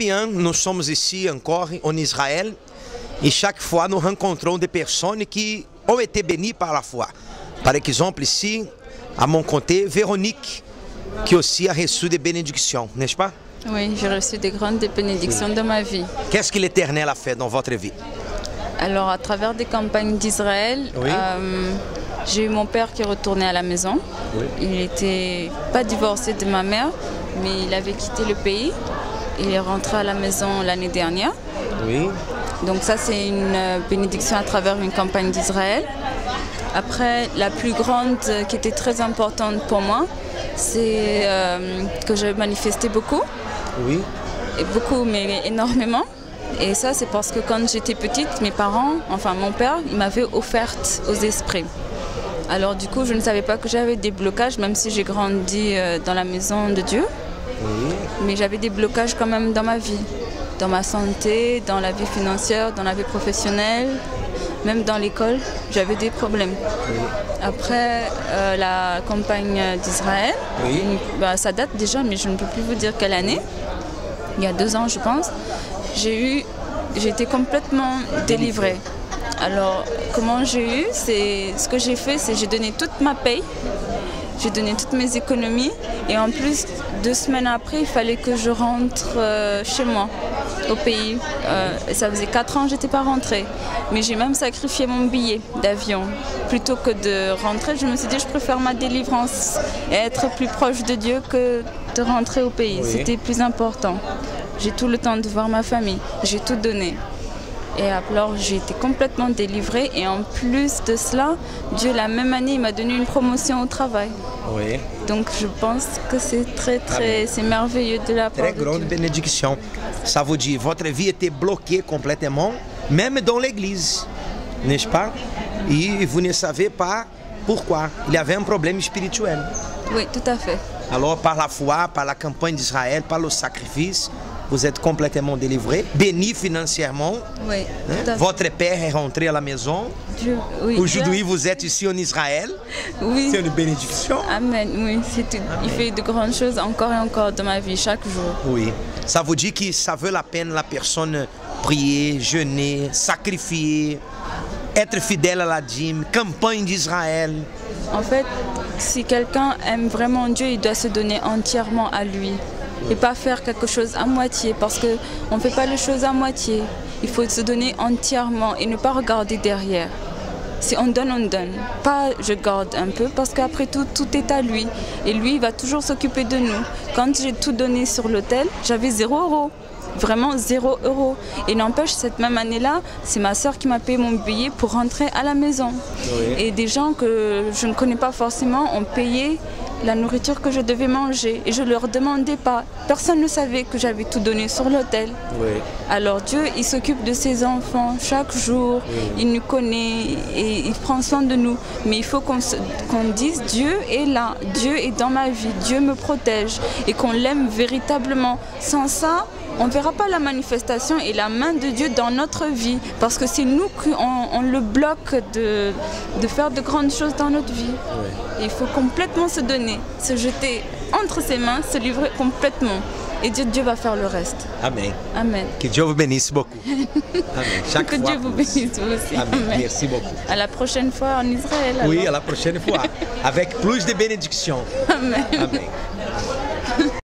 bien, nous sommes ici encore en Israël et chaque fois nous rencontrons des personnes qui ont été bénies par la foi. Par exemple, ici, à mon côté, Véronique, qui aussi a reçu des bénédictions, n'est-ce pas? Oui, j'ai reçu des grandes bénédictions dans ma vie. Qu'est-ce que l'Éternel a fait dans votre vie? Alors, à travers des campagnes d'Israël, Oui. j'ai eu mon père qui est retourné à la maison. Oui. Il n'était pas divorcé de ma mère, mais il avait quitté le pays. Il est rentré à la maison l'année dernière. Oui. Donc ça, c'est une bénédiction à travers une campagne d'Israël. Après, la plus grande qui était très importante pour moi, c'est que j'ai manifesté beaucoup. Oui. Et beaucoup, mais énormément. Et ça, c'est parce que quand j'étais petite, mes parents, enfin mon père, il m'avait offerte aux esprits. Alors du coup, je ne savais pas que j'avais des blocages, même si j'ai grandi dans la maison de Dieu. Oui. Mais j'avais des blocages quand même dans ma vie, dans ma santé, dans la vie financière, dans la vie professionnelle, même dans l'école, j'avais des problèmes. Oui. Après la campagne d'Israël, Oui. Ça date déjà, mais je ne peux plus vous dire quelle année. Il y a 2 ans, je pense. J'ai été complètement délivrée. Alors, comment j'ai eu, ce que j'ai fait, c'est j'ai donné toute ma paye, j'ai donné toutes mes économies, et en plus, 2 semaines après, il fallait que je rentre chez moi, au pays. Ça faisait 4 ans que je n'étais pas rentrée, mais j'ai même sacrifié mon billet d'avion. Plutôt que de rentrer, je me suis dit, je préfère ma délivrance et être plus proche de Dieu que de rentrer au pays. Oui. C'était plus important. J'ai tout le temps de voir ma famille, j'ai tout donné. Et alors j'ai été complètement délivrée, et en plus de cela, Dieu la même année il m'a donné une promotion au travail. Oui. Donc je pense que c'est c'est merveilleux de la part Très de grande Dieu. bénédiction. Ça vous dit, votre vie était bloquée complètement, même dans l'église, n'est-ce pas? Et vous ne savez pas pourquoi. Il y avait un problème spirituel. Oui, tout à fait. Alors, par la foi, par la campagne d'Israël, par le sacrifice, vous êtes complètement délivré, béni financièrement. Oui, Hein? tout à fait. Votre père est rentré à la maison. Dieu, oui, Aujourd'hui, Dieu- vous êtes ici en Israël. oui. C'est une bénédiction. Amen, oui, c'est tout. Il fait de grandes choses encore et encore dans ma vie, chaque jour. Oui. Ça vous dit que ça vaut la peine la personne prier, jeûner, sacrifier, être fidèle à la dîme, campagne d'Israël. En fait, si quelqu'un aime vraiment Dieu, il doit se donner entièrement à lui. Et pas faire quelque chose à moitié, parce qu'on ne fait pas les choses à moitié. Il faut se donner entièrement et ne pas regarder derrière. Si on donne, on donne. Pas je garde un peu, parce qu'après tout, tout est à lui. Et lui, il va toujours s'occuper de nous. Quand j'ai tout donné sur l'autel, j'avais 0 €. Vraiment 0 €. Et n'empêche, cette même année-là, c'est ma soeur qui m'a payé mon billet pour rentrer à la maison. Oui. Et des gens que je ne connais pas forcément ont payé la nourriture que je devais manger. Et je ne leur demandais pas. Personne ne savait que j'avais tout donné sur l'autel. Oui. Alors Dieu, il s'occupe de ses enfants chaque jour. Il nous connaît et il prend soin de nous. Mais il faut qu'on dise, Dieu est là. Dieu est dans ma vie. Dieu me protège. Et qu'on l'aime véritablement. Sans ça, on ne verra pas la manifestation et la main de Dieu dans notre vie. Parce que c'est nous qu'on le bloque de faire de grandes choses dans notre vie. Et il faut complètement se donner, se jeter entre ses mains, se livrer complètement. Et Dieu va faire le reste. Amen. Amen. Que Dieu vous bénisse beaucoup. Amen. Chaque Que fois Dieu vous plus. bénisse vous aussi. Amen. Amen. Merci beaucoup. À la prochaine fois en Israël. Oui, alors. à la prochaine fois. Avec plus de bénédictions. Amen. Amen.